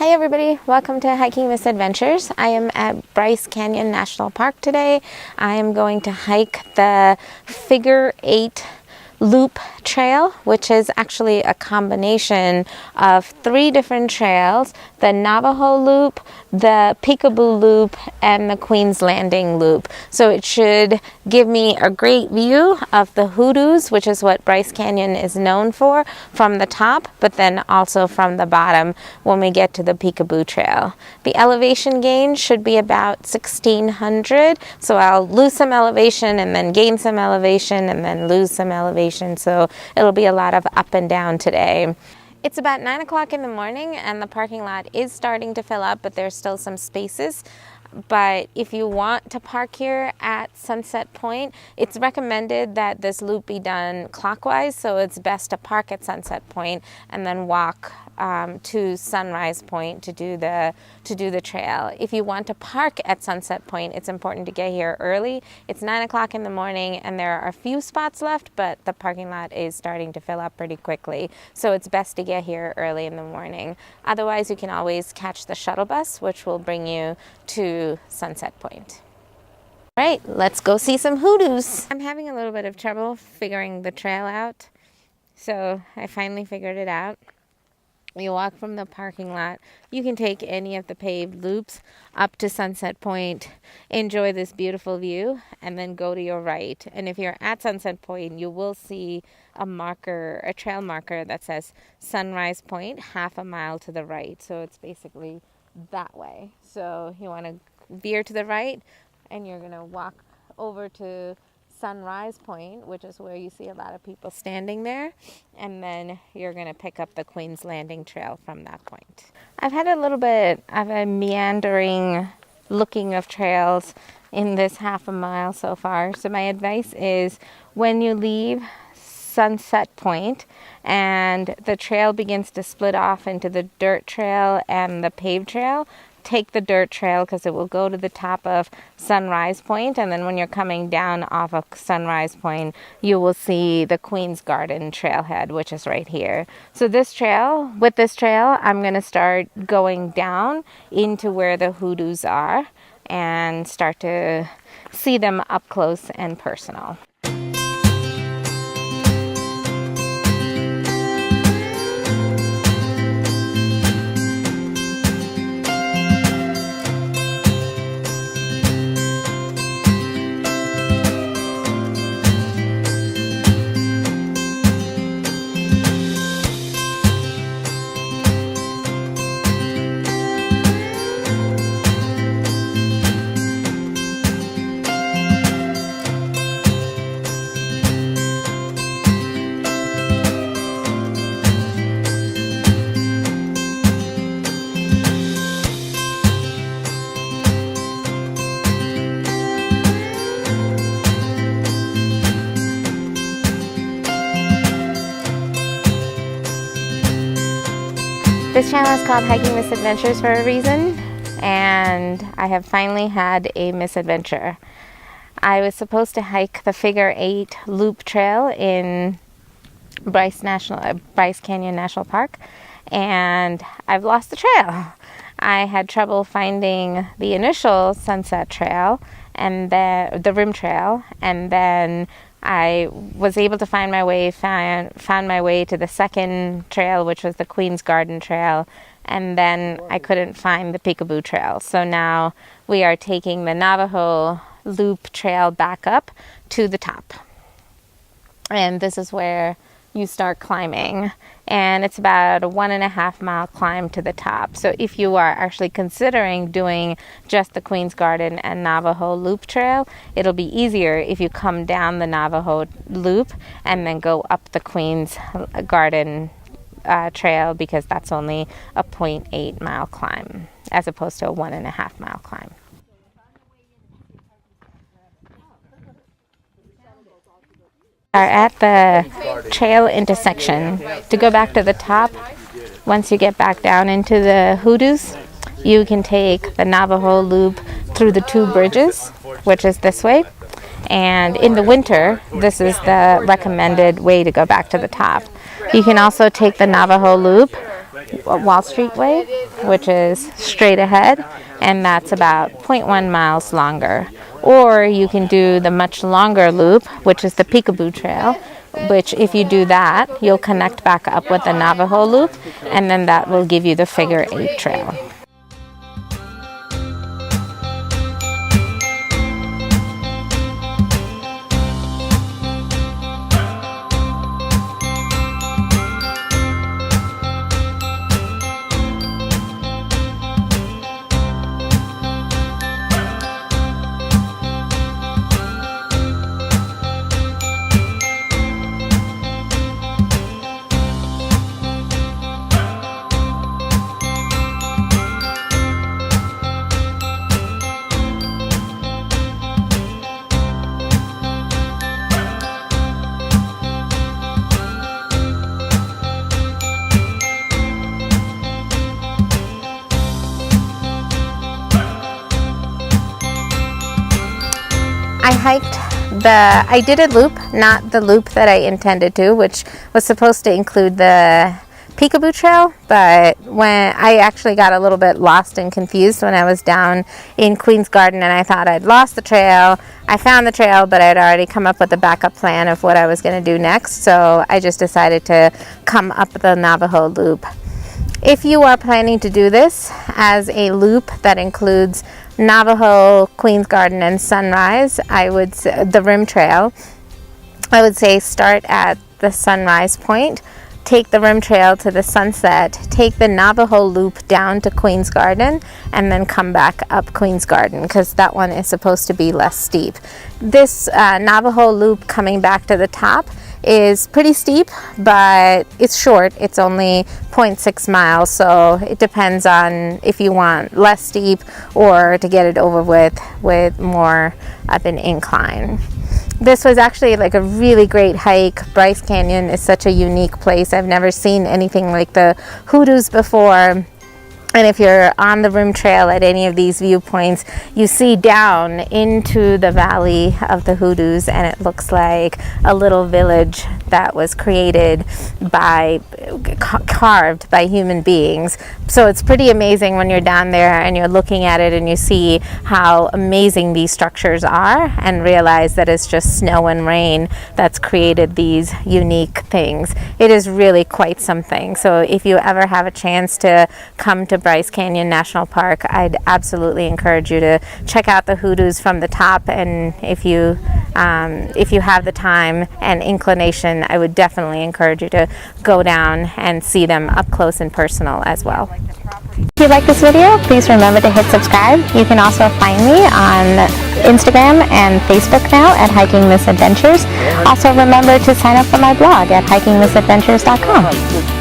Hi everybody, welcome to Hiking Misadventures. I am at Bryce Canyon National Park today. I am going to hike the Figure 8 Loop Trail, which is actually a combination of 3 different trails: the Navajo Loop, the Peekaboo Loop, and the Queen's Landing Loop. So it should give me a great view of the hoodoos, which is what Bryce Canyon is known for, from the top, but then also from the bottom when we get to the Peekaboo Trail. The elevation gain should be about 1600, so I'll lose some elevation and then gain some elevation and then lose some elevation, so it'll be a lot of up and down today. It's about 9 o'clock in the morning and the parking lot is starting to fill up, but there's still some spaces. But if you want to park here at Sunset Point, it's recommended that this loop be done clockwise, so it's best to park at Sunset Point and then walk to Sunrise Point to do the trail. If you want to park at Sunset Point, it's important to get here early. It's 9 o'clock in the morning and there are a few spots left, but the parking lot is starting to fill up pretty quickly, so it's best to get here early in the morning. Otherwise, you can always catch the shuttle bus, which will bring you to Sunset Point. All right, let's go see some hoodoos. I'm having a little bit of trouble figuring the trail out, so I finally figured it out. You walk from the parking lot. You can take any of the paved loops up to Sunset Point, enjoy this beautiful view, and then go to your right. And if you're at Sunset Point, you will see a marker, a trail marker that says Sunrise Point, half a mile to the right. So it's basically that way. So you want to veer to the right, and you're going to walk over to Sunrise Point, which is where you see a lot of people standing there, and then you're going to pick up the Queen's Landing Trail from that point. I've had a little bit of a meandering looking of trails in this half a mile so far, so my advice is when you leave Sunset Point and the trail begins to split off into the dirt trail and the paved trail, take the dirt trail because it will go to the top of Sunrise Point, and then when you're coming down off of Sunrise Point, you will see the Queen's Garden Trailhead, which is right here. So with this trail, I'm going to start going down into where the hoodoos are and start to see them up close and personal. This channel is called Hiking Misadventures for a reason, and I have finally had a misadventure. I was supposed to hike the Figure 8 Loop Trail in Bryce Canyon National Park, and I've lost the trail. I had trouble finding the initial Sunset Trail and the Rim Trail, and then I was able to found my way to the second trail, which was the Queen's Garden Trail, and then I couldn't find the Peekaboo Trail. So now we are taking the Navajo Loop Trail back up to the top. And this is where you start climbing, and it's about a 1.5 mile climb to the top. So if you are actually considering doing just the Queen's Garden and Navajo Loop Trail, it'll be easier if you come down the Navajo Loop and then go up the Queen's Garden Trail, because that's only a 0.8 mile climb as opposed to a 1.5 mile climb. Are at the trail intersection. To go back to the top, once you get back down into the hoodoos, you can take the Navajo Loop through the 2 bridges, which is this way. And in the winter, this is the recommended way to go back to the top. You can also take the Navajo Loop Wall Street Way, which is straight ahead, and that's about 0.1 miles longer. Or you can do the much longer loop, which is the Peekaboo Trail, which if you do that, you'll connect back up with the Navajo Loop, and then that will give you the Figure 8 Trail. I did a loop, not the loop that I intended to, which was supposed to include the Peekaboo Trail, but when I actually got a little bit lost and confused when I was down in Queen's Garden, and I thought I'd lost the trail. I found the trail, but I'd already come up with a backup plan of what I was going to do next, so I just decided to come up the Navajo Loop. If you are planning to do this as a loop that includes Navajo, Queen's Garden, and Sunrise, I would say, the Rim Trail, I would say start at the Sunrise point, take the Rim Trail to the sunset, take the Navajo Loop down to Queen's Garden, and then come back up Queen's Garden, because that one is supposed to be less steep. This Navajo Loop coming back to the top is pretty steep, but it's short. It's only 0.6 miles, so it depends on if you want less steep or to get it over with more of an incline. This was actually like a really great hike. Bryce Canyon is such a unique place. I've never seen anything like the hoodoos before. And if you're on the Rim Trail at any of these viewpoints, you see down into the valley of the hoodoos, and it looks like a little village that was created by, carved by human beings. So it's pretty amazing when you're down there and you're looking at it and you see how amazing these structures are, and realize that it's just snow and rain that's created these unique things. It is really quite something. So if you ever have a chance to come to Bryce Canyon National Park, I'd absolutely encourage you to check out the hoodoos from the top, and if you have the time and inclination, I would definitely encourage you to go down and see them up close and personal as well. If you like this video, please remember to hit subscribe. You can also find me on Instagram and Facebook now at Hiking Misadventures. Also remember to sign up for my blog at hikingmisadventures.com.